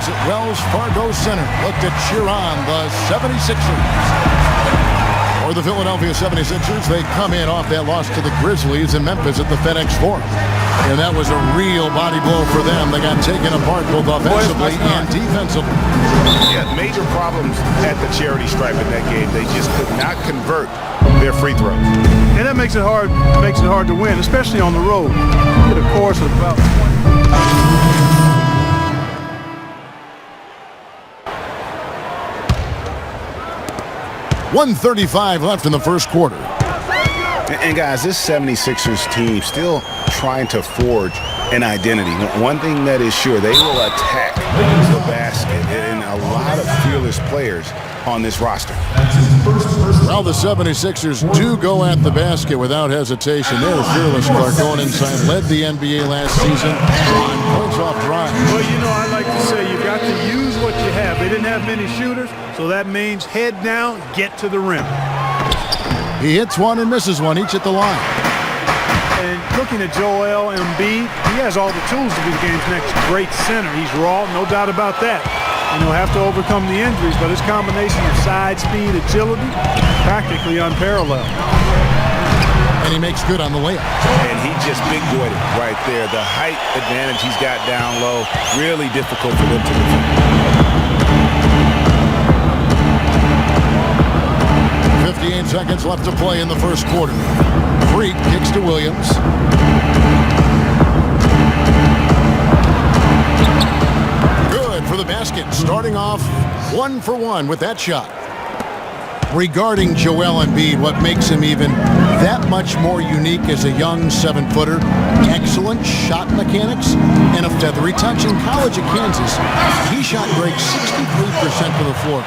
at Wells Fargo Center look to cheer on the 76ers. For the Philadelphia 76ers, they come in off that loss to the Grizzlies in Memphis at the FedEx Forum. And that was a real body blow for them. They got taken apart both offensively and defensively. Yeah, major problems at the charity stripe in that game. They just could not convert their free throws. And that makes it hard to win, especially on the road. Hit a course of about 1:35 left in the first quarter. And guys, this 76ers team still trying to forge an identity. One thing that is sure, they will attack the basket, and a lot of fearless players on this roster. Well, the 76ers do go at the basket without hesitation. They're fearless, Clark, going inside. Led the NBA last season on points off drive. Well, you know, I like to say you got to use what you have. They didn't have many shooters, so that means head down, get to the rim. He hits one and misses one, each at the line. And looking at Joel Embiid, he has all the tools to be the game's next great center. He's raw, no doubt about that. And he'll have to overcome the injuries, but his combination of side speed, agility, practically unparalleled. And he makes good on the layup. And he just big-boyed it right there. The height advantage he's got down low, really difficult for them to defend. 58 seconds left to play in the first quarter. Freak kicks to Williams. Good for the basket. Starting off 1 for 1 with that shot. Regarding Joel Embiid, what makes him even that much more unique as a young 7-footer, excellent shot mechanics and a feathery touch. In college at Kansas, he shot Greg 63% from the floor.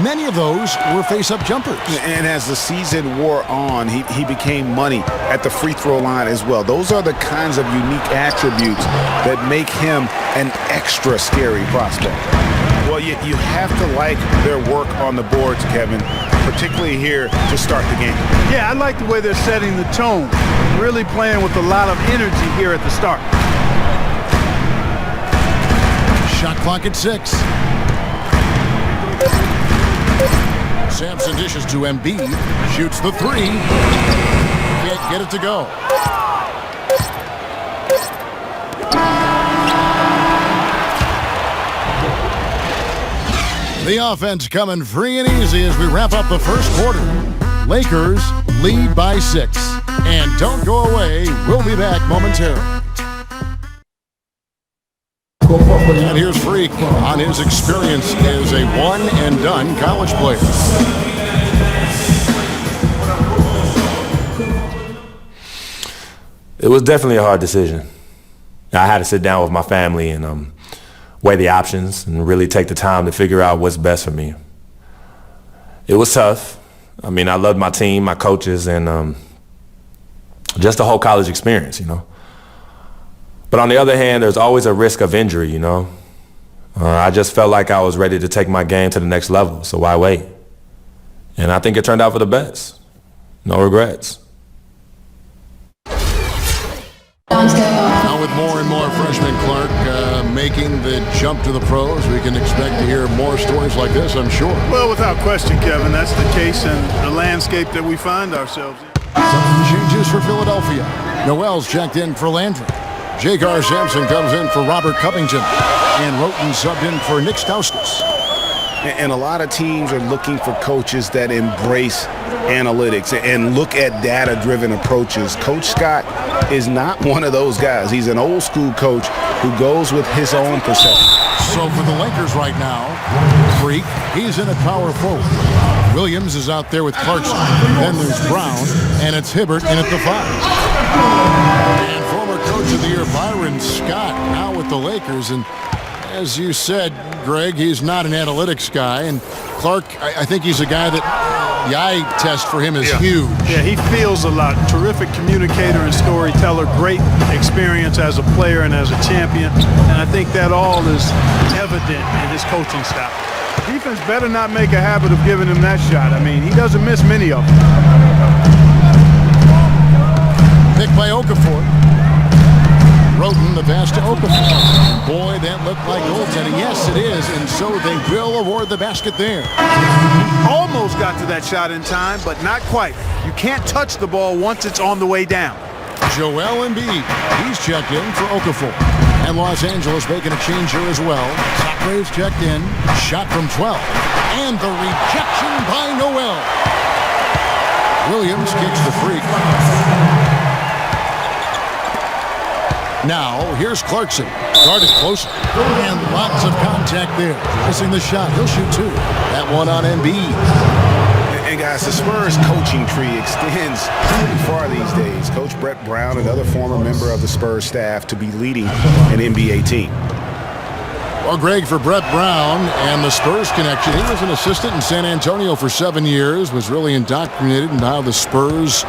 Many of those were face-up jumpers. And as the season wore on, he became money at the free throw line as well. Those are the kinds of unique attributes that make him an extra scary prospect. Well, you have to like their work on the boards, Kevin, particularly here to start the game. Yeah, I like the way they're setting the tone. Really playing with a lot of energy here at the start. Shot clock at 6. Sampson dishes to Embiid. Shoots the 3. Can't get it to go. The offense coming free and easy as we wrap up the first quarter. Lakers lead by 6. And don't go away. We'll be back momentarily. And here's Freak on his experience as a one-and-done college player. It was definitely a hard decision. I had to sit down with my family and weigh the options and really take the time to figure out what's best for me. It was tough. I mean, I loved my team, my coaches, and just the whole college experience, you know. But on the other hand, there's always a risk of injury, you know. I just felt like I was ready to take my game to the next level, so why wait? And I think it turned out for the best. No regrets. Now with more and more freshmen, Clark, making the jump to the pros, we can expect to hear more stories like this, I'm sure. Well, without question, Kevin, that's the case in the landscape that we find ourselves in. Some changes for Philadelphia. Noel's checked in for Landry. J.Gar Sampson comes in for Robert Covington. And Roten subbed in for Nick Stauskas. And a lot of teams are looking for coaches that embrace analytics and look at data-driven approaches. Coach Scott is not one of those guys. He's an old-school coach who goes with his own perception. So for the Lakers right now, Freak, he's in at power forward. Williams is out there with Clarkson. Then there's Brown, and it's Hibbert in at the 5. And former coach of the year, Byron Scott, now with the Lakers. And as you said, Greg, he's not an analytics guy. And Clark, I think he's a guy that the eye test for him is huge. Yeah, he feels a lot. Terrific communicator and storyteller. Great experience as a player and as a champion. And I think that all is evident in his coaching style. Defense better not make a habit of giving him that shot. I mean, he doesn't miss many of them. Pick by Okafor. Roten, the pass to Okafor. Boy, that looked like goaltending. Yes, it is, and so they will award the basket there. Almost got to that shot in time, but not quite. You can't touch the ball once it's on the way down. Joel Embiid, he's checked in for Okafor. And Los Angeles making a change here as well. Sacre's checked in, shot from 12. And the rejection by Noel. Williams kicks the free. Now, here's Clarkson. Guarded closer. And lots of contact there. Missing the shot. He'll shoot two. That one on Embiid. And guys, the Spurs coaching tree extends pretty far these days. Coach Brett Brown, another former member of the Spurs staff, to be leading an NBA team. Well, Greg, for Brett Brown and the Spurs connection, he was an assistant in San Antonio for 7 years, was really indoctrinated in how the Spurs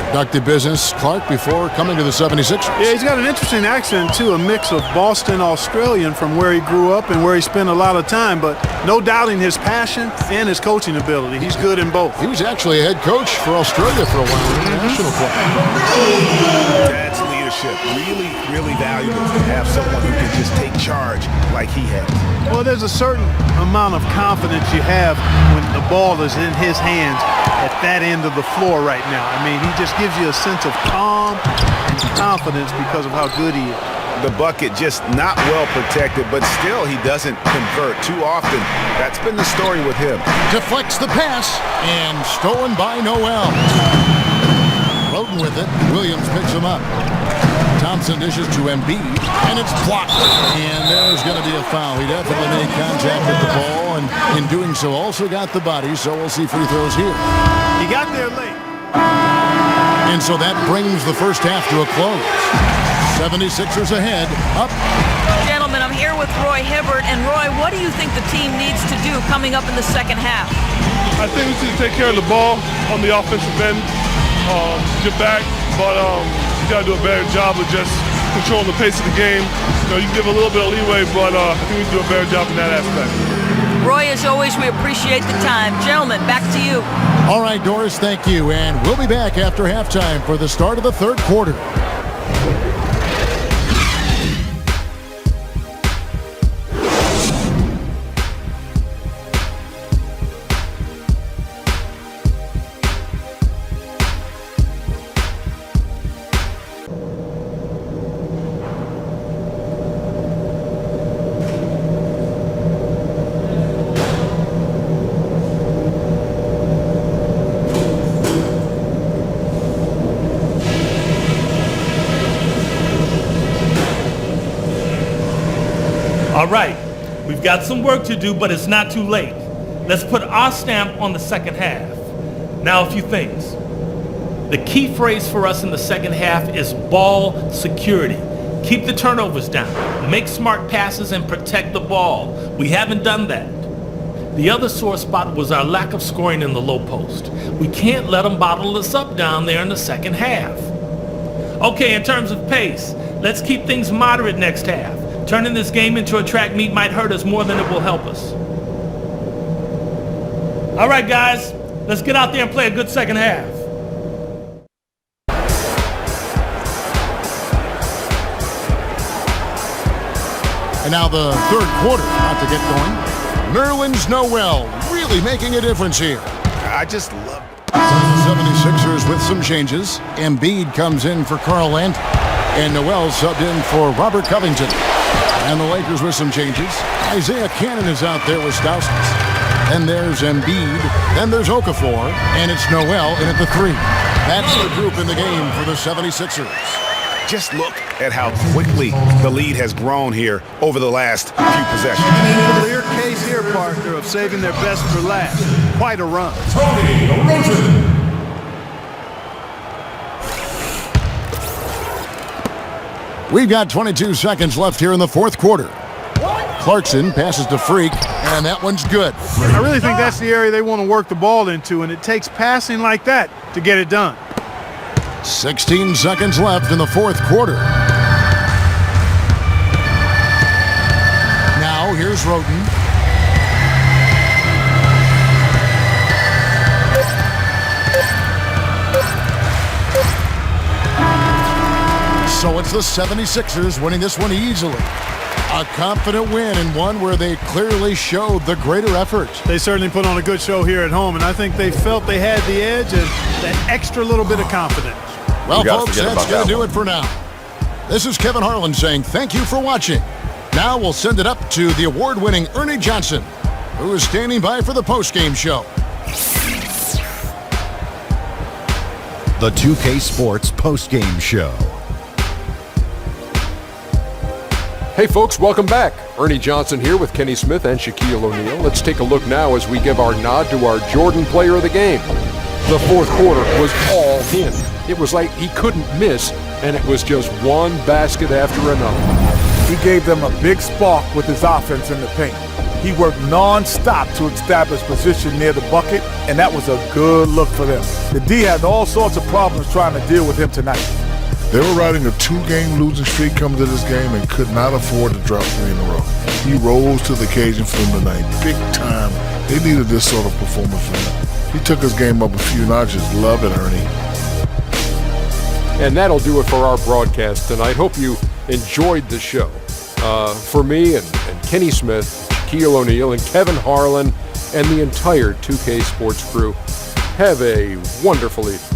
conducted business, Clark, before coming to the 76ers. Yeah, he's got an interesting accent, too, a mix of Boston Australian from where he grew up and where he spent a lot of time, but no doubting his passion and his coaching ability. He's good in both. He was actually a head coach for Australia for a while, international player. That's leadership. Really, really valuable to have someone who can just take charge like he has. Well, there's a certain amount of confidence you have when the ball is in his hands at that end of the floor right now. I mean, he just gives you a sense of calm and confidence because of how good he is. The bucket just not well protected, but still he doesn't convert too often. That's been the story with him. Deflects the pass and stolen by Noel. Roten with it. Williams picks him up. Thompson dishes to Embiid, and it's blocked. And there's going to be a foul. He definitely made contact with the ball, and in doing so also got the body, so we'll see free throws here. He got there late. And so that brings the first half to a close. 76ers ahead, up. Gentlemen, I'm here with Roy Hibbert. And Roy, what do you think the team needs to do coming up in the second half? I think we need to take care of the ball on the offensive end, get back, but you got to do a better job of just controlling the pace of the game. You know, you can give a little bit of leeway, but I think we can do a better job in that aspect. Roy, as always, we appreciate the time. Gentlemen, back to you. All right, Doris, thank you. And we'll be back after halftime for the start of the third quarter. All right, we've got some work to do, but it's not too late. Let's put our stamp on the second half. Now, a few things. The key phrase for us in the second half is ball security. Keep the turnovers down, make smart passes, and protect the ball. We haven't done that. The other sore spot was our lack of scoring in the low post. We can't let them bottle us up down there in the second half. Okay, in terms of pace, let's keep things moderate next half. Turning this game into a track meet might hurt us more than it will help us. All right, guys, let's get out there and play a good second half. And now the third quarter about to get going. Nerlens Noel really making a difference here. I just love it. The 76ers with some changes. Embiid comes in for Karl Anthony. And Noel subbed in for Robert Covington. And the Lakers with some changes. Isaiah Cannon is out there with Stauskas. Then there's Embiid. Then there's Okafor. And it's Noel in at the three. That's the group in the game for the 76ers. Just look at how quickly the lead has grown here over the last few possessions. Clear case here, partner, of saving their best for last. Quite a run. We've got 22 seconds left here in the fourth quarter. Clarkson passes to Freak, and that one's good. I really think that's the area they want to work the ball into, and it takes passing like that to get it done. 16 seconds left in the fourth quarter. Now here's Roten. So it's it's the 76ers winning this one easily. A confident win and one where they clearly showed the greater effort. They certainly put on a good show here at home, and I think they felt they had the edge and that extra little bit of confidence. Well, folks, that's going to do it for now. This is Kevin Harlan saying thank you for watching. Now we'll send it up to the award-winning Ernie Johnson, who is standing by for the post-game show. The 2K Sports post-game show. Hey folks, welcome back. Ernie Johnson here with Kenny Smith and Shaquille O'Neal. Let's take a look now as we give our nod to our Jordan player of the game. The fourth quarter was all him. It was like he couldn't miss, and it was just one basket after another. He gave them a big spark with his offense in the paint. He worked non-stop to establish position near the bucket, and that was a good look for them. The D had all sorts of problems trying to deal with him tonight. They were riding a 2-game losing streak coming to this game and could not afford to drop 3 in a row. He rose to the occasion for them tonight, big time. They needed this sort of performance from him. He took his game up a few notches. Love it, Ernie. And that'll do it for our broadcast tonight. Hope you enjoyed the show. For me and Kenny Smith, Shaquille O'Neal, and Kevin Harlan, and the entire 2K Sports crew, have a wonderful evening.